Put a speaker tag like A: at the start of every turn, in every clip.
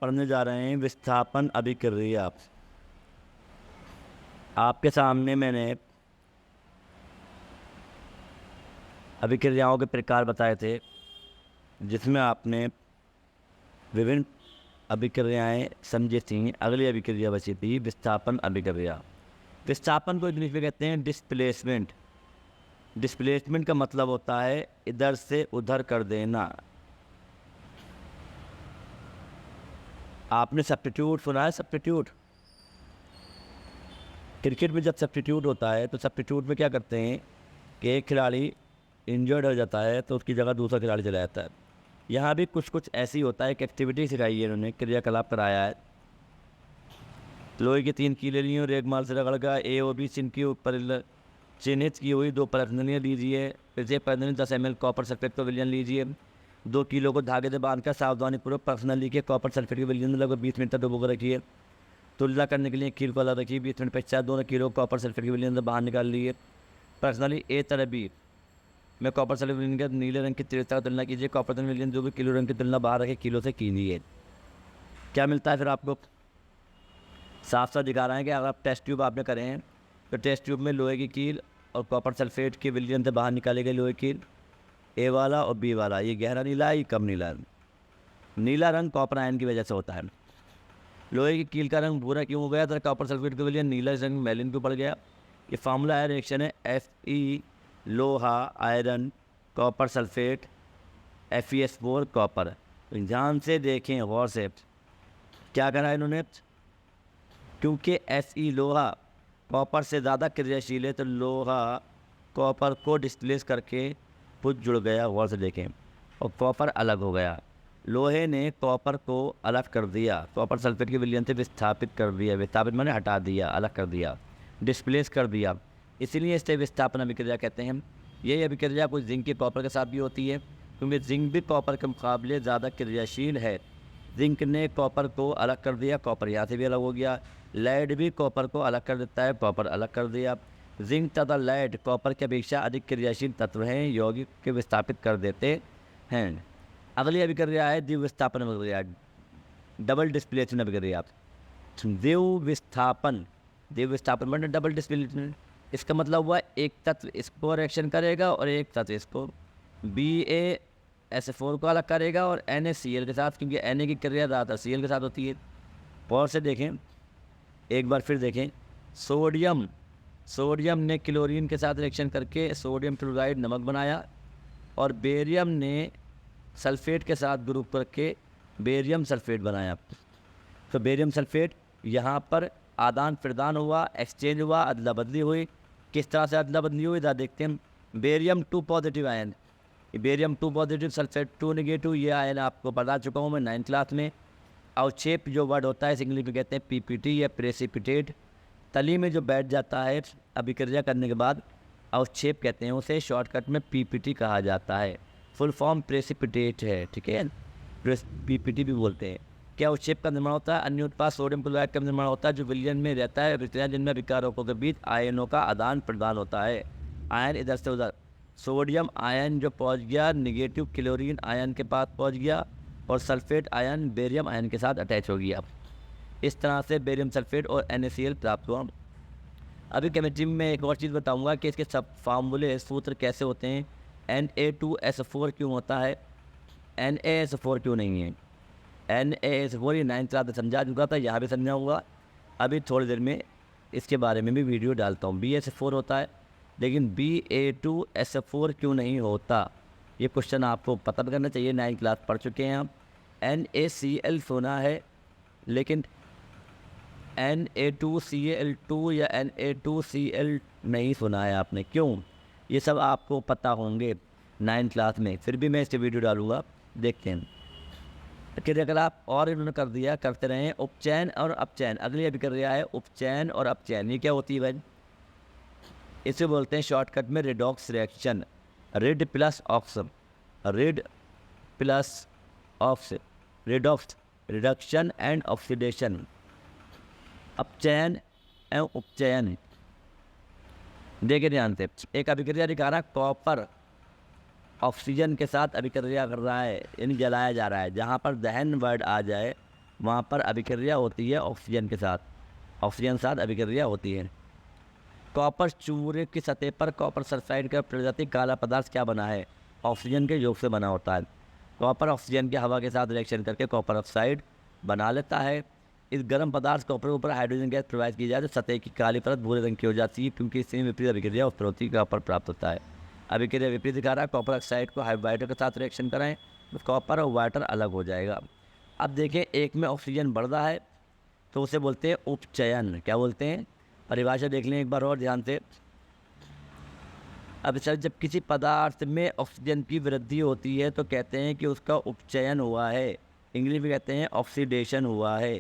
A: पढ़ने जा रहे हैं विस्थापन अभिक्रिया। आपके सामने मैंने अभिक्रियाओं के प्रकार बताए थे, जिसमें आपने विभिन्न अभिक्रियाएं समझी थी। अगली अभिक्रिया बची थी विस्थापन अभिक्रिया। विस्थापन को इंग्लिश में कहते हैं डिस्प्लेसमेंट। डिस्प्लेसमेंट का मतलब होता है इधर से उधर कर देना। आपने सब्स्टिट्यूट सुना है? सब्स्टिट्यूट क्रिकेट में जब सब्स्टिट्यूट होता है तो सब्स्टिट्यूट में क्या करते हैं कि एक खिलाड़ी इंजर्ड हो जाता है तो उसकी जगह दूसरा खिलाड़ी चला जाता है। यहाँ भी कुछ ऐसी होता है, एक एक्टिविटी सिखाई है इन्होंने, क्रियाकलाप कराया है। लोहे की 3 कीलें ली और एक माल से रगड़ का ए ओ बी चिन्ह के ऊपर चिन्हित की हुई 2 परखनियाँ लीजिए। फिर से परखनी 10 ml कॉपर सल्फेट का विलयन लीजिए। 2 किलो को धागे से बांधकर सावधानीपूर्वक पर्सनल लिखिए। कॉपर सल्फेट के विलयन में लगभग 20 मिनट तक डुबो कर रखिए। तुलना करने के लिए कील को अलग रखिए। 20 मिनट पश्चात दोनों किलो कॉपर सल्फेट के विलयन से बाहर निकाल लिए। पर्सनली ए तरह बी में कॉपर सल्फेट विलयन के नीले रंग की तीव्रता का तुलना कीजिए। कॉपर सल्फेट विलयन जो भी किलो रंग की तुलना बाहर रखे किलो से कीजिए। क्या मिलता है फिर आपको? साफ साफ दिखा रहे हैं कि अगर आप टेस्ट ट्यूब आपने करे हैं तो टेस्ट ट्यूब में लोहे की कील और कॉपर सल्फेट के विलयन से बाहर निकाले गए लोहे की ए वाला और बी वाला, ये गहरा नीला है, ये कम नीला है। नीला रंग कॉपर आयन की वजह से होता है। लोहे की कील का रंग भूरा क्यों हो गया? तो कॉपर सल्फेट के विलयन नीला रंग मैलिन को पड़ गया। ये फार्मूला है, रिएक्शन है Fe लोहा iron copper sulphate FeS4 copper. ध्यान से देखें, गौर से। क्या करा इन्होंने? क्योंकि Fe लोहा कॉपर से ज़्यादा क्रियाशील है तो लोहा कॉपर को डिस्प्लेस करके खुद जुड़ गया। गौर से देखें, और कॉपर अलग हो गया। लोहे ने कॉपर को अलग कर दिया, कॉपर सल्फेट के विलयन से विस्थापित कर दिया। विस्थापित माने हटा दिया, अलग कर दिया, डिस्प्लेस कर दिया। इसीलिए इसे विस्थापन अभिक्रिया कहते हैं। यही अभिक्रिया कुछ जिंक के कॉपर के साथ भी होती है, क्योंकि जिंक भी कॉपर के मुकाबले ज़्यादा क्रियाशील है। जिंक ने कॉपर को अलग कर दिया, कॉपर यहाँ से भी अलग हो गया। लेड भी कॉपर को अलग कर देता है, कॉपर अलग कर दिया। जिंक तथा लेड कॉपर की अपेक्षा अधिक क्रियाशील तत्व हैं, यौगिक के विस्थापित कर देते हैं। अगली अभिक्रिया है द्विविस्थापन अभिक्रिया, डबल डिस्प्लेसमेंट अभिक्रिया। द्विविस्थापन, द्विविस्थापन मतलब डबल डिस्प्लेसमेंट। इसका मतलब हुआ एक तत्व इसको रिएक्शन करेगा और एक तत्व इसको। BaSO4 को अलग करेगा और NaCl के साथ, क्योंकि Na की क्रिया ज़्यादा Cl के साथ होती है। और से देखें, एक बार फिर देखें, सोडियम ने क्लोरीन के साथ रिएक्शन करके सोडियम क्लोराइड नमक बनाया, और बेरियम ने सल्फेट के साथ ग्रुप करके बेरियम सल्फेट बनाया। तो बेरियम सल्फेट यहाँ पर आदान प्रदान हुआ, एक्सचेंज हुआ, अदला बदली हुई। किस तरह से अदला बदली हुई, इधर देखते हैं। Barium 2 positive ion, barium 2 positive sulphate 2 negative, ये आयन आपको बता चुका हूँ मैं 9th क्लास में। अवक्षेप जो वर्ड होता है इंग्लिश में कहते हैं PPT या प्रेसिपिटेट। तली में जो बैठ जाता है अभिक्रिया करने के बाद अवक्षेप कहते हैं उसे, शॉर्टकट में PPT कहा जाता है। फुल फॉर्म प्रेसिपिटेट है, ठीक है, PPT भी बोलते हैं। क्या अवक्षेप का निर्माण होता है? अन्य उत्पाद सोडियम क्लोराइड का निर्माण होता है जो विलयन में रहता है, अभिक्रिया जिनमें विकारकों के बीच आयनों का आदान प्रदान होता है। आयन इधर से उधर, सोडियम आयन जो पहुंच गया निगेटिव क्लोरीन आयन के पास पहुंच गया, और सल्फेट आयन बेरियम आयन के साथ अटैच हो गया। इस तरह से बेरियम सल्फेट और NaCl प्राप्त हुआ। अभी केमिस्ट्री में एक और चीज़ बताऊंगा कि इसके सब फार्मूले सूत्र कैसे होते हैं। Na2SO4 क्यों होता है, NaSO4 क्यों नहीं है। NaSO4 ये 9th क्लास में समझा चुका था, यहाँ भी समझाऊंगा। अभी थोड़ी देर में इसके बारे में भी वीडियो डालता हूँ। BaSO4 होता है, लेकिन Ba2SO4 क्यों नहीं होता, ये क्वेश्चन आपको पता करना चाहिए। 9th क्लास पढ़ चुके हैं आप। NaCl सुना है, लेकिन Na2Cl2 या Na2Cl नहीं सुना है आपने, क्यों? ये सब आपको पता होंगे 9th क्लास में, फिर भी मैं इससे वीडियो डालूंगा, देखते हैं। क्रियाकलाप और इन्होंने कर दिया, करते रहे। उपचयन और अपचयन, अगली अभिक्रिया है उपचयन और अपचयन। ये क्या होती है भाई? इसे बोलते हैं शॉर्टकट में redox reaction. Red plus ox, red plus ox, redox, reduction and oxidation. अपचयन एवं उपचयन, देखिए ध्यान से। एक अभिक्रिया दिखा रहा है, कॉपर ऑक्सीजन के साथ अभिक्रिया कर रहा है, यानी जलाया जा रहा है। जहाँ पर दहन वर्ड आ जाए वहाँ पर अभिक्रिया होती है ऑक्सीजन के साथ, ऑक्सीजन के साथ अभिक्रिया होती है। कॉपर चूरे की सतह पर कॉपर सल्फाइड का प्रजाति काला पदार्थ क्या बना है? ऑक्सीजन के योग से बना होता है। कॉपर ऑक्सीजन की हवा के साथ रिएक्शन करके कॉपर ऑक्साइड बना लेता है। इस गर्म पदार्थ कॉपर के ऊपर हाइड्रोजन गैस प्रवाहित की जाए तो सतह की काली परत भूरे रंग की हो जाती है, क्योंकि इससे विपरीत अभिक्रिया उत्पत्ति कॉपर प्राप्त होता है। अभिक्रिया विपरीत दिखा रहा है, कॉपर ऑक्साइड को वाटर के साथ रिएक्शन कराएं तो कॉपर और वाटर अलग हो जाएगा। अब देखें, एक में ऑक्सीजन बढ़ रहा है तो उसे बोलते हैं उपचयन। क्या बोलते हैं? परिभाषा देख लें एक बार और ध्यान से। अब सर, जब किसी पदार्थ में ऑक्सीजन की वृद्धि होती है तो कहते हैं कि उसका उपचयन हुआ है। इंग्लिश में कहते हैं ऑक्सीडेशन हुआ है।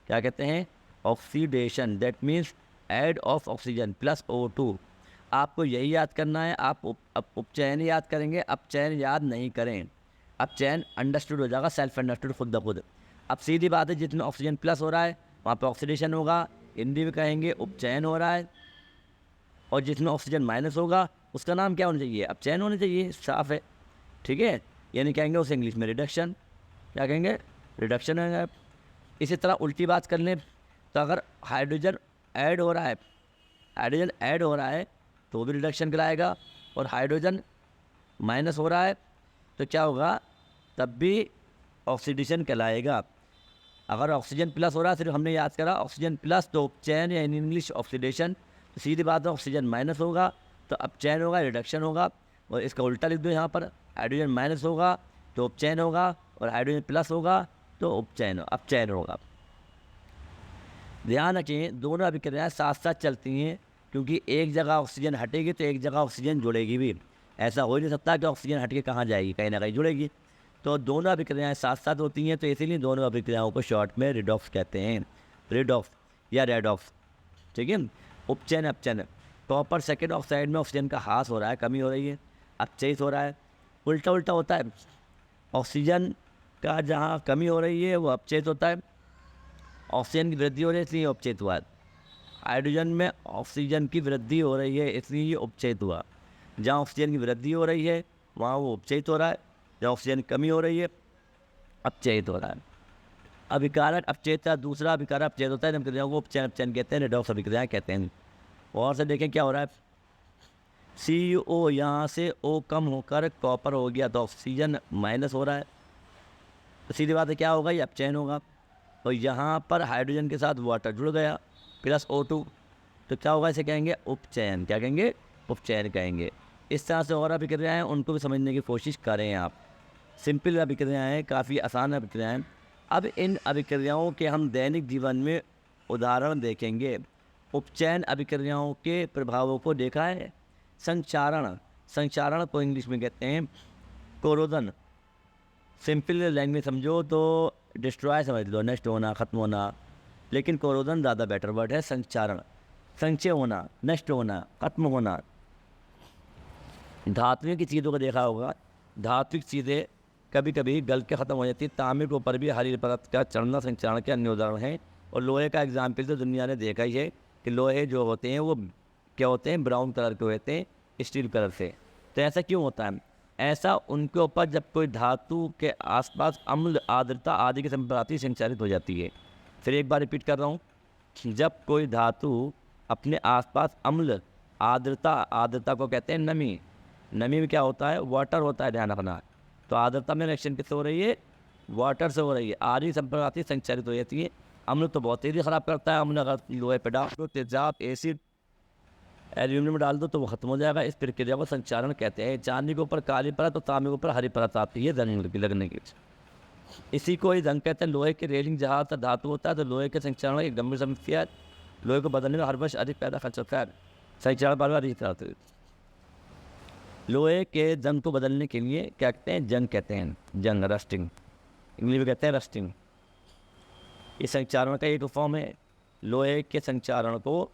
A: क्या कहते हैं? Oxidation. That means add of oxygen plus O2। आपको यही याद करना है। आप उपचयन याद करेंगे, अपचयन याद नहीं करें। अपचयन अंडरस्टूड हो जाएगा, सेल्फ अंडरस्टूड, खुद ब खुद। अब सीधी बात है, जितने ऑक्सीजन प्लस हो रहा है वहाँ पे ऑक्सीडेशन होगा, हिंदी में कहेंगे उपचयन हो रहा है। और जिसमें ऑक्सीजन माइनस होगा उसका नाम क्या होना चाहिए? अपचयन होना चाहिए, साफ है। ठीक है, यानी कहेंगे उसे इंग्लिश में रिडक्शन। क्या कहेंगे? रिडक्शन है। इसी तरह उल्टी बात कर लें तो अगर हाइड्रोजन ऐड हो रहा है, हाइड्रोजन ऐड हो रहा है तो भी रिडक्शन कराएगा, और हाइड्रोजन माइनस हो रहा है तो क्या होगा? तब भी ऑक्सीडेशन कहलाएगा। अगर ऑक्सीजन प्लस हो रहा है, सिर्फ हमने याद करा ऑक्सीजन प्लस तो उपचयन या इन इंग्लिश ऑक्सीडेशन। तो सीधी बात है, ऑक्सीजन माइनस होगा तो अपचयन होगा, रिडक्शन होगा। और इसका उल्टा लिख दो यहाँ पर, हाइड्रोजन माइनस होगा तो उपचयन होगा, और हाइड्रोजन प्लस होगा तो अपचयन होगा। ध्यान रखें, दोनों अभिक्रियाएँ साथ साथ चलती हैं, क्योंकि एक जगह ऑक्सीजन हटेगी तो एक जगह ऑक्सीजन जुड़ेगी भी। ऐसा हो नहीं सकता कि ऑक्सीजन हट के कहाँ जाएगी, कहीं ना कहीं जुड़ेगी। तो दोनों अभिक्रियाएँ साथ साथ होती हैं, तो इसीलिए दोनों अभिक्रियाओं को शॉर्ट में रिडॉक्स कहते हैं। रिडॉक्स या रेडॉक्स। ठीक है। उपचयन, अपचयन। कॉपर सेकेंड ऑक्साइड में ऑक्सीजन का ह्रास हो रहा है, कमी हो रही है, अपचयित हो रहा है। उल्टा उल्टा होता है, ऑक्सीजन का जहाँ कमी हो रही है वो अपचयित होता है, ऑक्सीजन की वृद्धि हो रही है इसलिए उपचयित हुआ। हाइड्रोजन में ऑक्सीजन की वृद्धि हो रही है इसलिए ये उपचयित हुआ। जहाँ ऑक्सीजन की वृद्धि हो रही है वहाँ वो उपचयित हो रहा है, जहाँ ऑक्सीजन की कमी हो रही है अपचयित हो रहा है। अभिकारक अपचयित का दूसरा अभिकारक अपचयित होता है, जब क्रियाओं को उपचयन अपचयन कहते हैं, रिडॉक्स अभिक्रियाएं कहते हैं। और से देखें क्या हो रहा है, CO यहाँ से O कम होकर कॉपर हो गया तो ऑक्सीजन माइनस हो रहा है, तो सीधी बात है क्या होगा? ये अपचयन होगा। और यहाँ पर हाइड्रोजन के साथ वाटर जुड़ गया प्लस O2, तो क्या होगा? इसे कहेंगे उपचयन। क्या कहेंगे? उपचयन कहेंगे। इस तरह से और अभिक्रियाएँ उनको भी समझने की कोशिश करें आप। सिंपल अभिक्रियाएँ, काफ़ी आसान अभिक्रियाएँ। अब इन अभिक्रियाओं के हम दैनिक जीवन में उदाहरण देखेंगे। उपचयन अभिक्रियाओं के प्रभावों को देखा है। संचारण, संचारण को इंग्लिश में कहते हैं कोरोजन। सिंपल लैंग्वेज समझो तो डिस्ट्रॉय समझ लो, नष्ट होना, ख़त्म होना। लेकिन कोरोजन ज़्यादा बेटर वर्ड है। संचारण, संचय होना, नष्ट होना, खत्म होना। धात्विक की चीज़ों को देखा होगा, धात्विक चीज़ें कभी कभी गल के ख़त्म हो जाती है। तांबे के ऊपर भी हरी परत का चढ़ना संचारण के अन्य उदाहरण हैं। और लोहे का एग्जाम्पल तो दुनिया ने देखा ही है कि लोहे जो होते हैं वो क्या होते हैं? ब्राउन कलर के होते हैं, स्टील कलर से। तो ऐसा क्यों होता है? ऐसा उनके ऊपर जब कोई धातु के आसपास अम्ल, आर्द्रता आदि की संपत्ति संचारित हो जाती है। फिर एक बार रिपीट कर रहा हूँ, जब कोई धातु अपने आसपास अम्ल, आर्द्रता, आर्द्रता को कहते हैं नमी, नमी में क्या होता है? वाटर होता है, ध्यान रखना। तो आर्द्रता में रिएक्शन किससे हो रही है? वाटर से हो रही है। आदि संपत्ति संचारित हो जाती है। अम्ल तो बहुत तेज़ी ख़राब करता है। अम्ल अगर लोहे पर डाल दो, तेजाब, एसिड, एल्यूमिनियम में डाल दो तो वो खत्म हो जाएगा। इस प्रक्रिया को संचारण कहते हैं। चांदी के ऊपर काली परत और तांबे के ऊपर हरी परत आती है रंग लगने की, इसी को ही रंग कहते हैं। लोहे के रेलिंग जहाँ तक धातु होता है तो लोहे के संचारण एक गंभीर समस्या है। लोहे को बदलने में हर वर्ष अधिक पैदा खर्च होता है। संचारण बार बार अधिक होता है। लोहे के जंग को बदलने के लिए क्या कहते हैं? जंग कहते हैं, जंग, रस्टिंग, इंग्लिश में कहते हैं रस्टिंग। इस संचारण का एक फॉर्म है। लोहे के संचारण को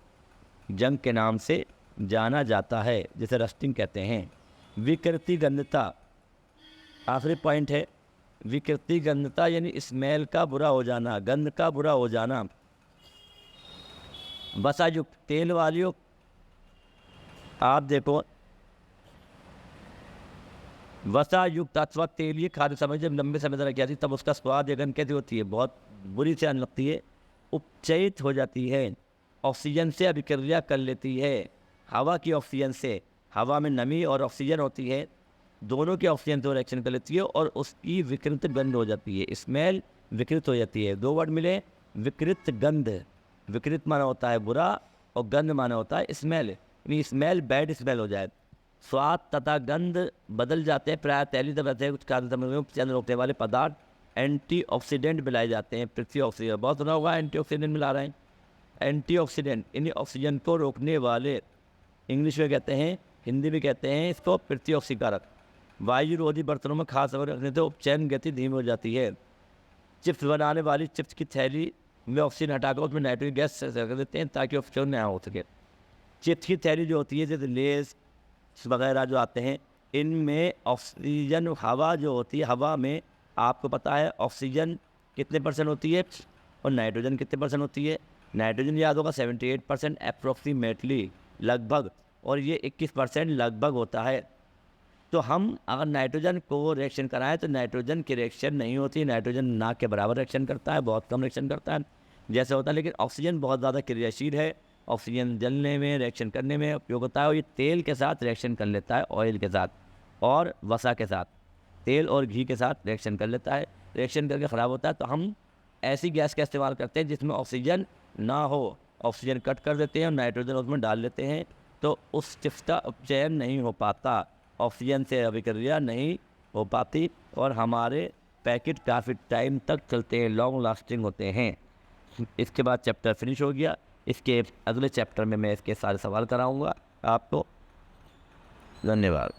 A: जंग के नाम से जाना जाता है, जिसे रस्टिंग कहते हैं। विकृति गंधता, आखिरी पॉइंट है। विकृति गंधता यानी स्मेल का बुरा हो जाना, गंध का बुरा हो जाना। वसायुक्त, तेल वालियों, आप देखो वसा युक्त अथवा तेलीय खाद्य सामग्री जब लंबे समय तक रखी जाती है तब उसका स्वाद या गंध कैसी होती है? बहुत बुरी से आने लगती है, उपचयित हो जाती है, ऑक्सीजन से अभिक्रिया कर लेती है। हवा की ऑक्सीजन से, हवा में नमी और ऑक्सीजन होती है, दोनों की ऑक्सीजन से रिएक्शन कर लेती है और उसकी विकृत गंध हो जाती है, स्मेल विकृत हो जाती है। दो वर्ड मिले, विकृत गंध। विकृत माना होता है बुरा और गंध माना होता है स्मेल, यानी स्मेल बैड स्मेल हो जाए। स्वाद तथा गंध बदल जाते हैं। प्राय तैलीय रहते हैं कुछ खाद्य सामग्रियों में उपचयन रोकने वाले पदार्थ एंटीऑक्सीडेंट मिलाए जाते हैं। पृथ्वी ऑक्सीजन बहुत सुना होगा, एंटीऑक्सीडेंट मिला रहे हैं। एंटीऑक्सीडेंट यानी ऑक्सीजन को रोकने वाले, इंग्लिश में कहते हैं, हिंदी में कहते हैं इसको पृथ्वी ऑक्सीकारक। वायु रोधी बर्तनों में खास सामग्री रखने से उपचयन गति धीमी हो जाती है। चिप्स बनाने वाली चिप्स की थैली में ऑक्सीजन हटाकर उसमें नाइट्रोजन गैस रख देते हैं ताकि उपचयन न हो सके। चिप्स की थैली जो होती है जैसे लेस वगैरह जो आते हैं, इनमें ऑक्सीजन, हवा जो होती है, हवा में आपको पता है ऑक्सीजन कितने % होती है और नाइट्रोजन कितने % होती है? नाइट्रोजन याद होगा 78% अप्रोक्सीमेटली, लगभग, और ये 21% लगभग होता है। तो हम अगर नाइट्रोजन को रिएक्शन कराएं तो नाइट्रोजन की रिएक्शन नहीं होती, नाइट्रोजन ना के बराबर रिएक्शन करता है, बहुत कम रिएक्शन करता है जैसे होता है। लेकिन ऑक्सीजन बहुत ज़्यादा क्रियाशील है, ऑक्सीजन जलने में, रिएक्शन करने में उपयोग होता है और ये तेल के साथ रिएक्शन कर लेता है, ऑयल के साथ और वसा के साथ, तेल और घी के साथ रिएक्शन कर लेता है, रिएक्शन करके ख़राब होता है। तो हम ऐसी गैस का इस्तेमाल करते हैं जिसमें ऑक्सीजन ना हो, ऑक्सीजन कट कर देते हैं और नाइट्रोजन उसमें डाल देते हैं, तो उस चिप्स का उपचयन नहीं हो पाता, ऑक्सीजन से अभिक्रिया नहीं हो पाती और हमारे पैकेट काफ़ी टाइम तक चलते हैं, लॉन्ग लास्टिंग होते हैं। इसके बाद चैप्टर फिनिश हो गया। इसके अगले चैप्टर में मैं इसके सारे सवाल कराऊंगा आपको। धन्यवाद।